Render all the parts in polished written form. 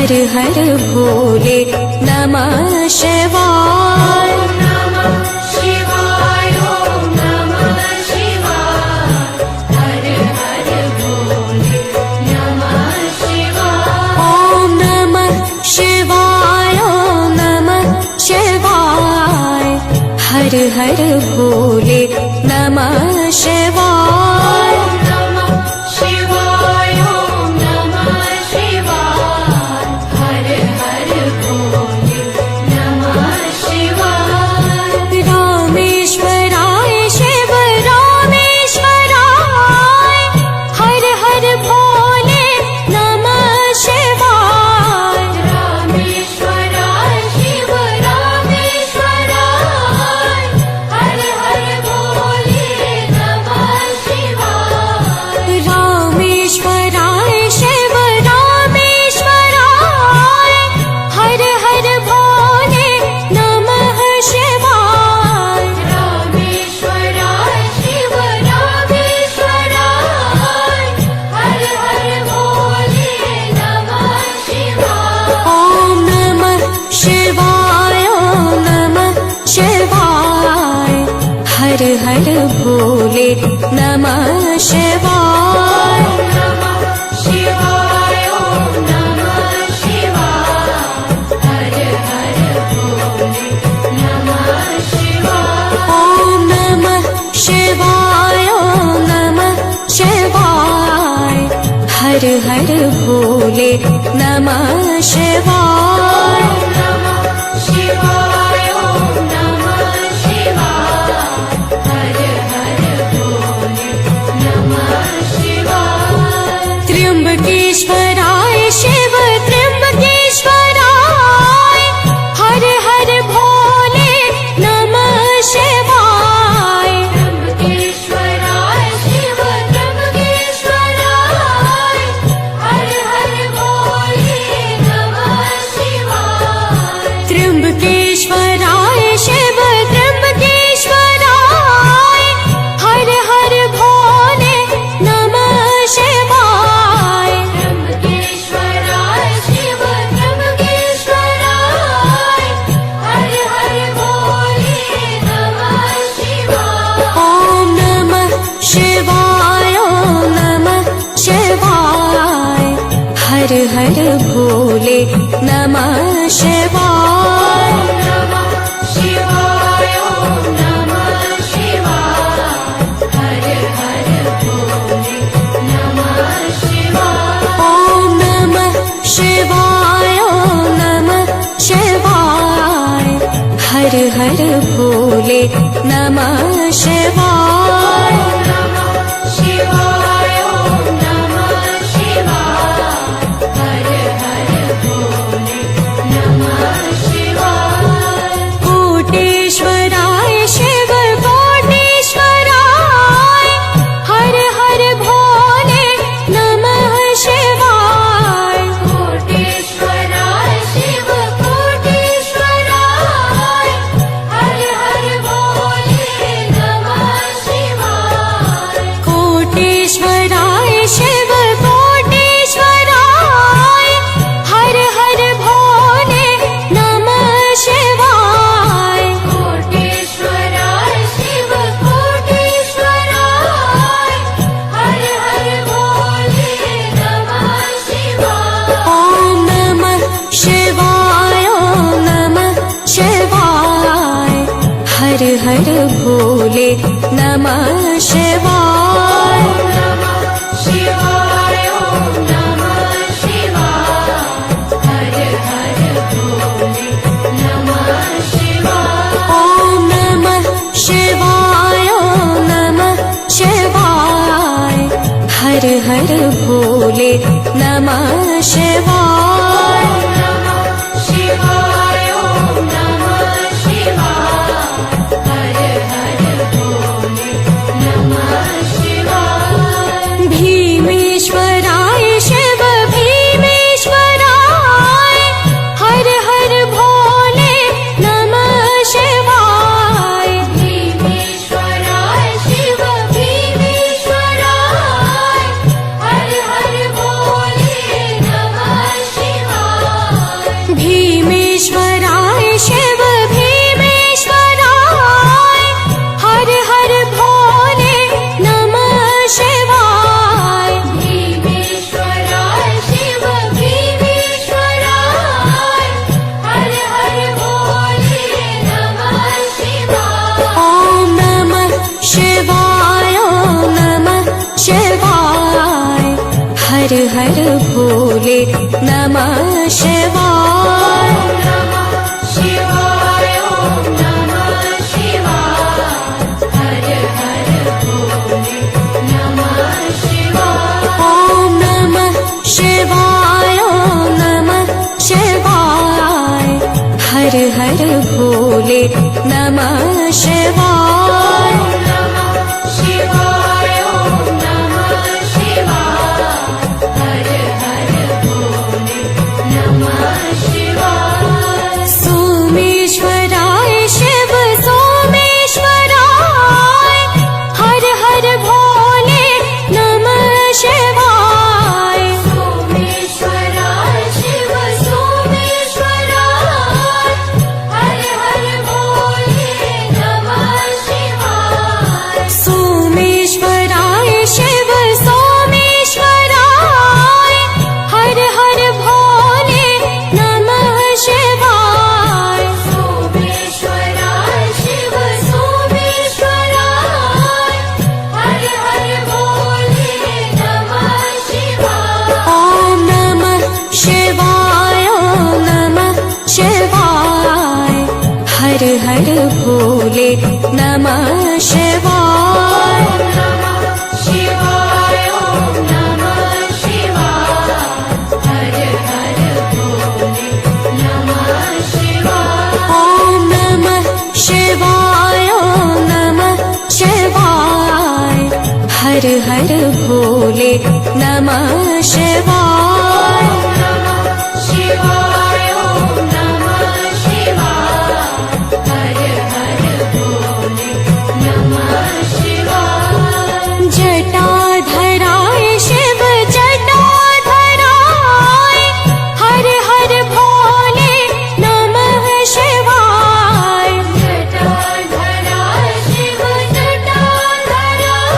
हर हर भोले नमः शिवाय। हर हर भोले नमः शिवाय। हर हर भोले नमः शिवाय। ओम नमः शिवाय ओम नमः शिवाय। हर हर भोले नमः शिवाय। त्र्यंबकेश्वराय शिव त्र्यंबकेश्वराय। हर हर भोले नमः शिवाय। त्र्यंबकेश्वराय शिव त्र्यंबकेश्वराय। हर हर भोले नमः शिवाय। त्र्यंबकेश्वराय शिव त्र्यंबकेश्वराय। हर हर भोले नमः शिवाय। हर हर भोले नमः शिवाय। ओम नमः शिवाय ओम नमः शिवाय। हर हर भोले नमः शिवाय। कोटेश्वराय शिव कोटेश्वराय। हर हर भोले नमः शिवाय। कोटेश्वराय शिव कोटेश्वराय। हर हर भोले नमः शिवाय। कोटेश्वराय शिव कोटेश्वराय। हर हर भोले नमः शिवाय। ओम नमः शिवाय ओम नमः शिवाय। हर हर भोले नमः शिवाय। ओम नमः शिवाय ओम नमः शिवाय। हर हर भोले नमः शिवाय। भीमेश्वराय शिव भीमेश्वराय। हर हर भोले नमः शिवाय। भीमेश्वराय शिव भीमेश्वराय। हर हर भोले नमः शिवाय। हर हर भोले नमः शिवाय। ॐ नमः शिवाय ॐ नमः शिवाय। हर हर भोले नमः शिवाय। सोमेश्वराय शिव सोमेश्वराय। हर हर भोले नमः शिवाय। सोमेश्वराय शिव सोमेश्वराय। हर हर भोले नमः शिवाय। सोमेश्वराय शिव सोमेश्वराय। हर हर भोले नमः शिवाय। सोमेश्वराय शिव सोमेश्वराय। हर हर भोले नमः शिवाय। ॐ नमः शिवाय ॐ नमः शिवाय। हर हर भोले नमः शिवाय। ॐ नमः शिवाय ॐ नमः शिवाय। हर हर भोले नमः शिवाय। जटाधराय शिव जटाधराय। हर हर भोले नमः शिवाय। जटाधराय शिव जटाधराय।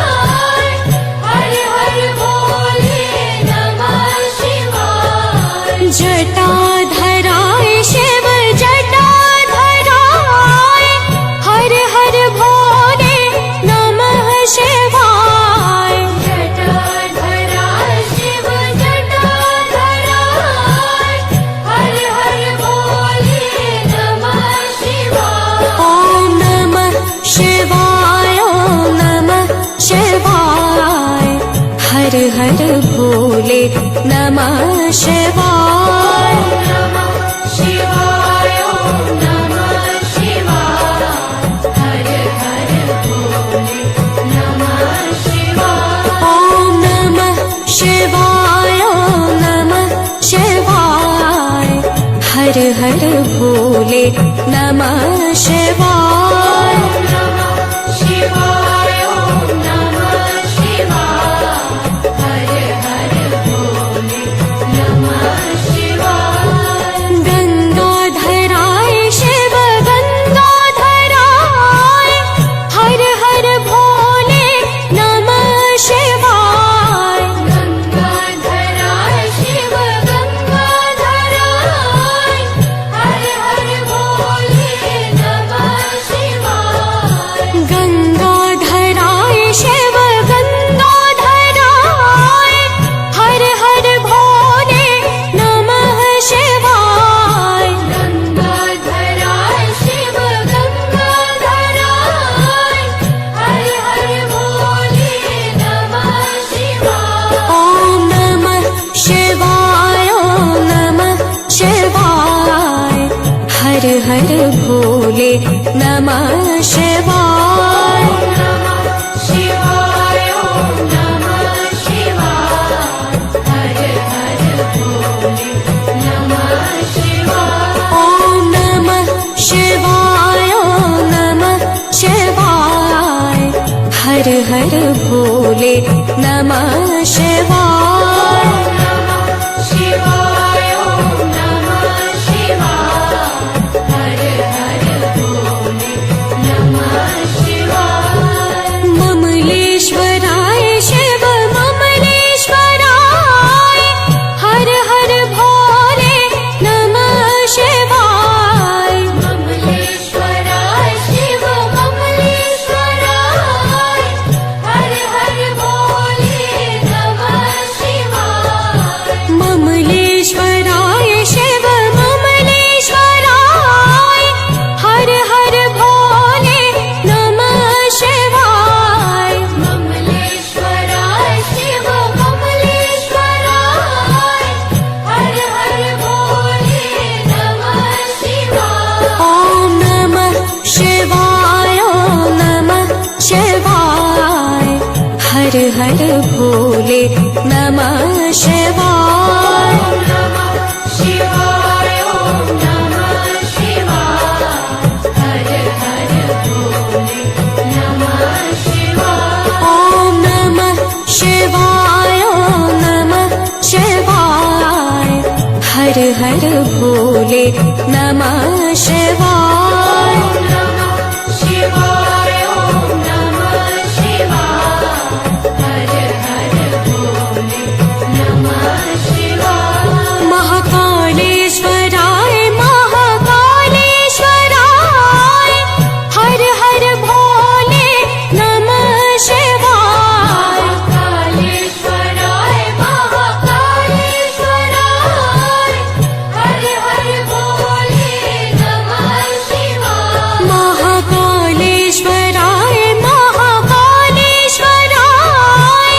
हर हर भोले नमः शिवाय। जटाधराय शिव जटाधराय। हर हर भोले नमः शिवाय। जटाधराय शिव जटाधराय। हर हर भोले नमः शिवाय। ॐ नमः शिवाय ॐ नमः शिवाय। हर हर भोले नमः शिवाय। ॐ नमः शिवाय ॐ नमः शिवाय। हर हर भोले नमः शिवाय। गंगाधराय शिव गंगाधराय। हर हर भोले नमः शिवाय। गंगाधराय शिव गंगाधराय। हर हर भोले नमः शिवाय। गंगाधराय शिव गंगाधराय। हर हर भोले नमः शिवाय। गंगाधराय शिव गंगाधराय। हर हर भोले नमः शिवाय। ॐ नमः शिवाय ॐ नमः शिवाय। हर हर भोले नमः शिवाय। ॐ नमः शिवाय ॐ नमः शिवाय। हर हर भोले नमः शिवाय। ममलेश्वराय शिव ममलेश्वराय। हर हर भोले नमः शिवाय। ममलेश्वराय शिव ममलेश्वराय। हर हर भोले हर भोले नमः शिवाय। ॐ नमः शिवाय ॐ नमः शिवाय। हर हर भोले नमः शिवाय। महाकालेश्वराय महाकालेश्वराय। हर हर भोले नमः शिवाय। महाकालेश्वराय महाकालेश्वराय।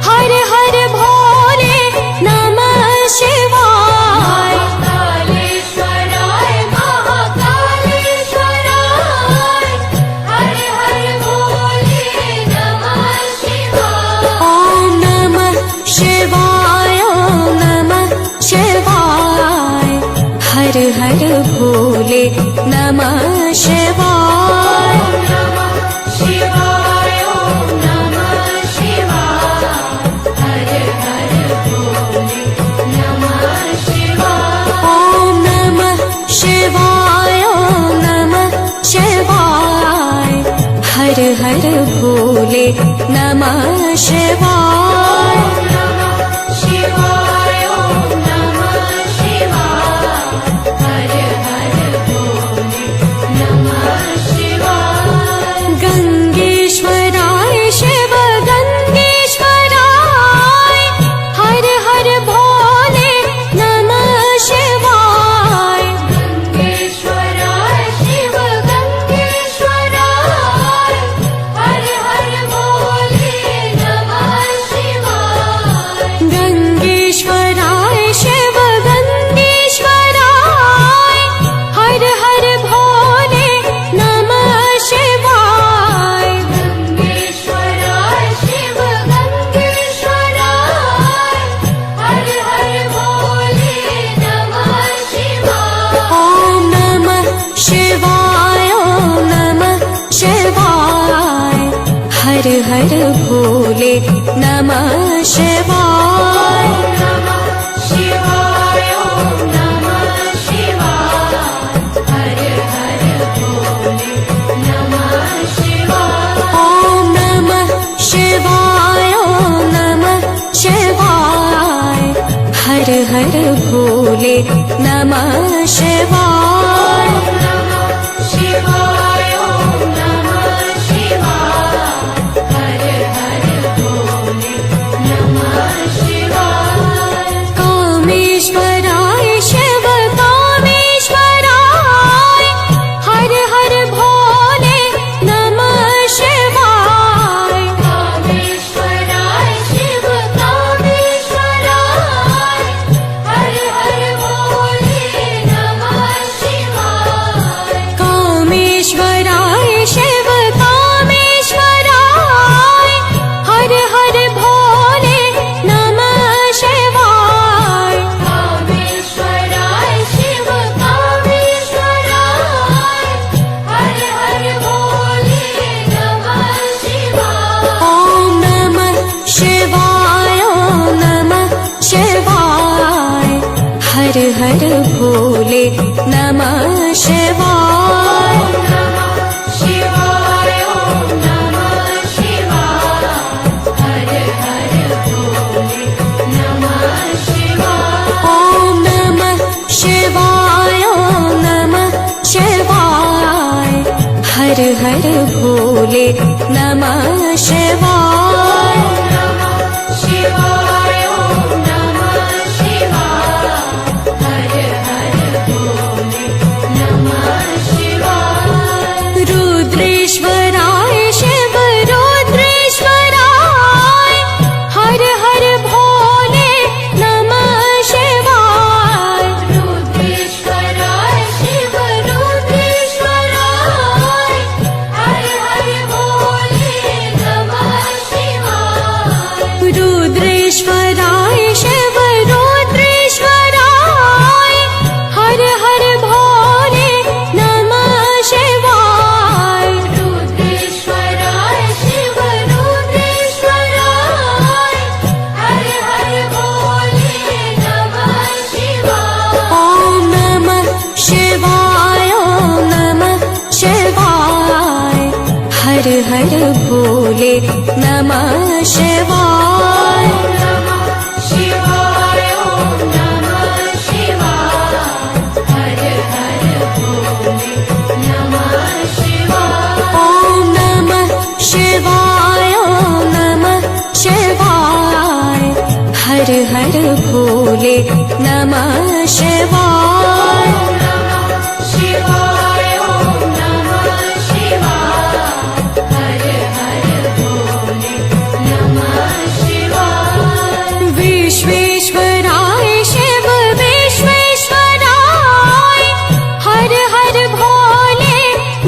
हर हर भोले नमः शिवाय। ॐ नमः शिवाय ॐ नमः शिवाय। हर हर भोले नमः शिवाय। ॐ नमः शिवाय ॐ नमः शिवाय। हर हर भोले नमः शिवाय। गंगेश्वराय शिव गंगेश्वराय। हर हर भोले नमः शिवाय। गंगेश्वराय शिव गंगेश्वराय। हर हर भोले नमः शिवाय। ॐ नमः शिवाय ॐ नमः शिवाय। हर हर भोले नमः शिवाय। ॐ नमः शिवाय ॐ नमः शिवाय। हर हर भोले नमः शिवाय। कामेश्वराय शिव कामेश्वराय। हर हर भोले नमः शिवाय। कामेश्वराय शिव कामेश्वराय। हर हर भोले नमः शिवाय। ॐ नमः शिवाय ॐ नमः शिवाय। हर हर भोले नमः शिवाय। ॐ नमः शिवाय ॐ नमः शिवाय। हर हर भोले नमः शिवाय। Namaste. हर भोले नमः शिवाय। ॐ नमः शिवाय ॐ नमः शिवाय। हर हर भोले नमः शिवाय। विश्वेश्वराय शिव विश्वेश्वराय। हर हर भोले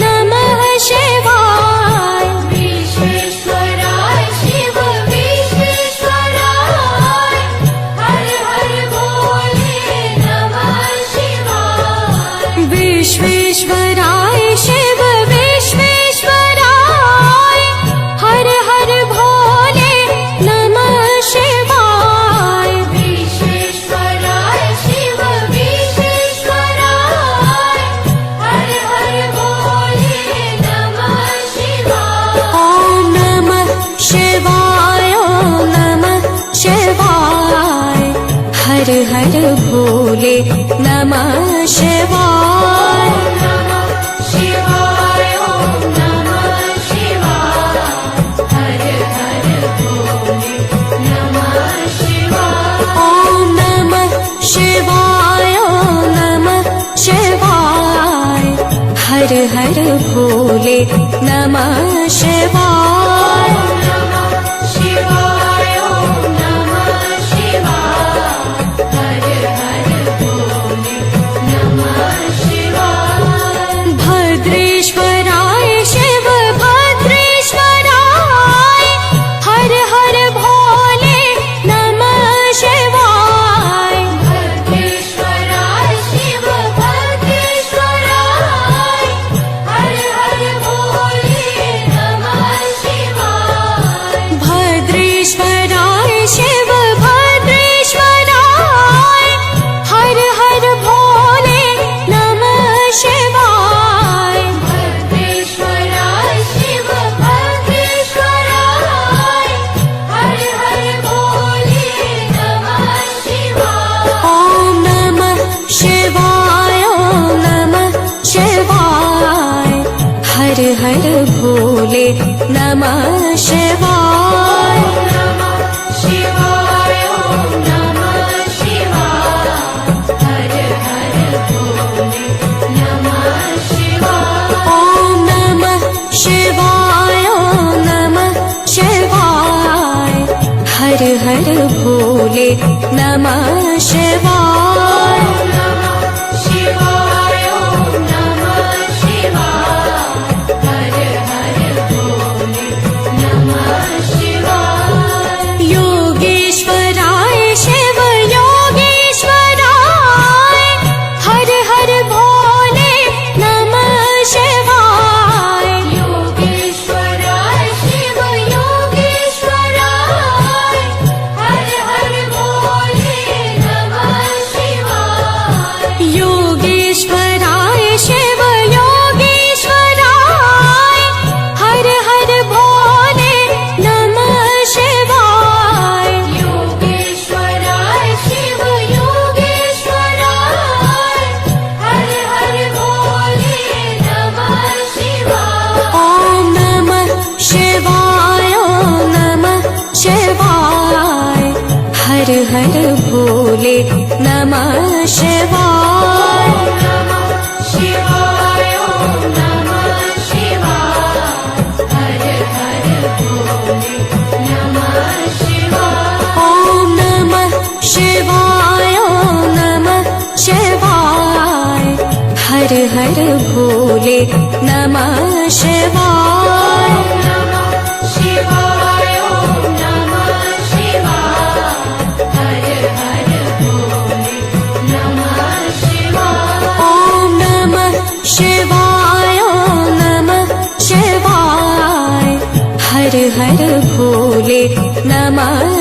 नमः शिवाय। विश्वेश्वराय शिव विश्वेश्वराय। हर हर भोले नमः शिवाय। विश्वेश्वराय शिव विश्वेश्वराय। हर हर भोले नमः शिवाय। विश्वेश्वराय शिव विश्वेश्वराय। हर हर भोले नमः शिवाय। ॐ नमः शिवाय ॐ नमः शिवाय। हर हर भोले नमः शिवाय। शिवाय ॐ नमः शिवाय। हर हर भोले नमः शिवाय। ॐ नमः शिवाय ॐ नमः शिवाय। हर हर भोले नमः शिवाय। शिवाय ॐ नमः शिवाय। हर हर भोले नमः शिवाय। भद्रेश्वराय शिव भद्रेश्वराय। हर हर भोले नमः शिवाय। भद्रेश्वराय शिव भद्रेश्वराय। हर हर भोले नमः शिवाय। भद्रेश्वराय शिव भद्रेश्वराय। हर हर भोले नमः शिवाय। भद्रेश्वराय शिव भद्रेश्वराय। हर हर भोले नमः शिवाय। ॐ नमः शिवाय ॐ नमः शिवाय। हर हर भोले नमः शिवाय। शिवाय ॐ नमः शिवाय। हर हर भोले नमः शिवाय। ॐ नमः शिवाय ॐ नमः शिवाय। हर हर भोले नमः शिवाय। शिवाय ॐ नमः शिवाय। हर हर भोले नमः शिवाय। योगेश्वराय शिव योगेश्वराय। हर हर भोले नमः शिवाय। योगेश्वराय शिव योगेश्वराय। हर हर भोले नमः शिवाय। योगेश्वराय शिव योगेश्वराय। हर हर भोले नमः शिवाय। योगेश्वराय शिव योगेश्वराय। हर हर भोले नमः शिवाय। ॐ नमः शिवाय ॐ नमः शिवाय। हर हर भोले नमः शिवाय। शिवाय ॐ नमः शिवाय। हर हर भोले नमः शिवाय। ॐ नमः शिवाय ॐ नमः शिवाय। हर हर भोले नमः शिवाय। शिवाय ॐ नमः शिवाय। हर हर भोले नमः शिवाय। ॐ नमः शिवाय ॐ नमः शिवाय। हर हर भोले नमः